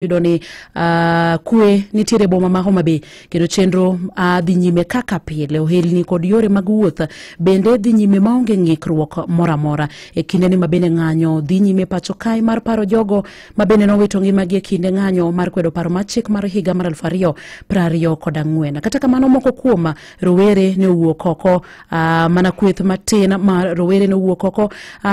Idoni kwe nitiere boma ma Homa Bay kendo chenro dhi nyime kaka pile ohelni kod yore mag wuoth bende dhi nyime maonge ng'ikruok mora mora e kinde ni mabene ng'anyo dhi nyime pacho kae mar paro jogo mabene nowito ngimagi e kinde ng'anyo mar kwedo paro mar chik mar higa mar 2024 kata kamano moko kuom rowere ne owuok oko mana kweth matin mar rowere ne owuok oko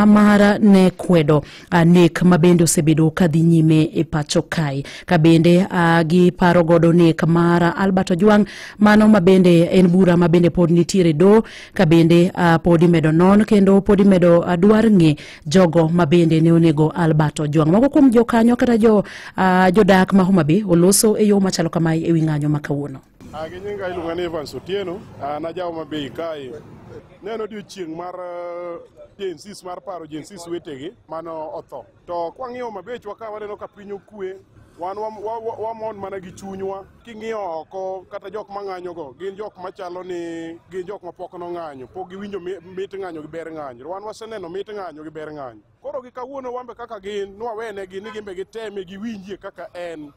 mar ne kwedo nek mabende osebedo ka dhi nyime e pacho kae kabende gi paro godo nek mar Albert Ojwang mano mabende en bura mabende pod nitiere do kabende pod imedo non kendo pod imedo dwar ng'e jogo mabende ne onego Albert Ojwang. Moko kuom jokanyo kata jodak ma Homa Bay oloso e yo machalo kamae e wi ng'anyo ma kawuono. Ginyinga iluonga ni Evans Otieno, na ja Homa Bay kae. Neno odiochieng' mar Gensis mar paro Gensis wetegi mano otho. To kwang'iyo Homa Bay ka waneno ka piny okwe, wan wamon mana gi chunywa. King'iyo oko kata jok mang'anyo go gin jok machalo ni gin jok mapok no ng'anyo, pok giwinjo mit ng'anyo gi ber ng'anyo. Wan waseneno mit ng'anyo gi ber ng'anyo. Koro gi kawuono wambe kaka gin nwawenegi ni gimbe giteme giwinjie kaka en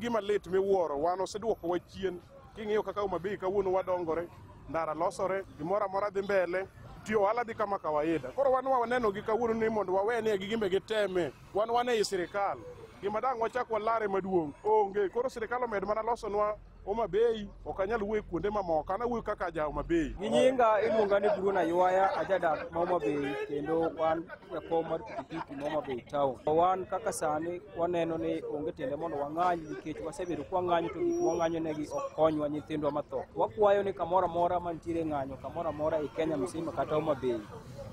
gima lit miwuoro. Wan oseduoko wa chien. King'iyo kaka Homa Bay kawuono wadongore, ndara losore, gimora mora dhi mbele, tiyo wala dhi kama kawaida. Koro wan waneno gi kawuono ni mondo wawene gi gimbe giteme. Wan e sirikal. Gima dang' wachak walare maduong' onge. Koro sirikal omed mana losonwa Homa Bay, okanyal wuoyo kuonde mamoko. Ana wuoyo kaka ja Homa Bay. Ginyinga iluonga ni Bruno Ywaya, ajadak Homa Bay kendo wan jakom mar pikipiki Homa Bay town. Wan kaka sani waneno ni onge tiende mondo wang'any nikech wasebedo kwa ng'anyo to gik wang'anyo negi ok konywa nyithindwa matho. Wakwayo ni kamora mora mantiere ng'anyo kamora mora e Kenya mzima kata Homa Bay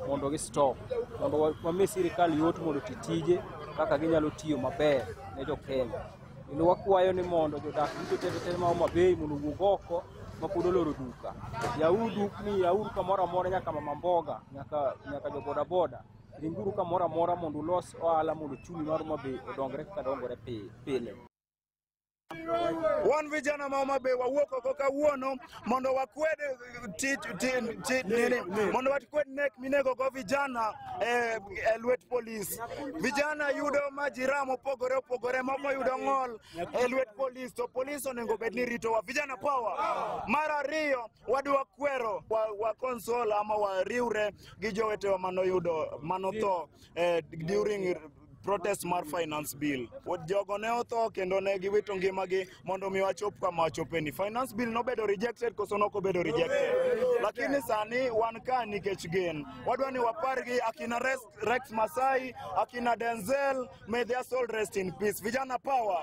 mondo gi stop, mondo wami sirikal yot mondo titije kaka ginyalo tiyo maber ne jo Kenya. Ino wakwayo ni mondo jodak tete ma Homa Bay mondo wuog oko mapod oloro duka. Yauru dukni, yauru kamora mora nyaka mama mboga, nyaka jo boda boda. Ringuru kamora mora mondo ulos ohala mondo chumi mar Homa Bay odongre kaka dongore pile. Wan vijana ma Homa Bay wawuok oko kawuono mondo wakwed mondo wakwed nek minego go vijana e lwet polis. Vijana yudo majira mopogore opogore, moko yudo ng'ol e lwet polis, to polis onego bed ni rito wa. Vijana power. Mar ariyo wadwa kwero wa console ama wariwre gi jowetewa manotho during protest mar finance bill. Jogo ne otho kendo ne giwito ngimagi mondo mi wachop kama wachopeni. Finance bill nobedo rejected koso nokobedo rejected. Lakini sani wan ka nikech gen. Wadwa ni wapargi akina Rex Masai, akina Denzel, may their soul rest in peace. Vijana power.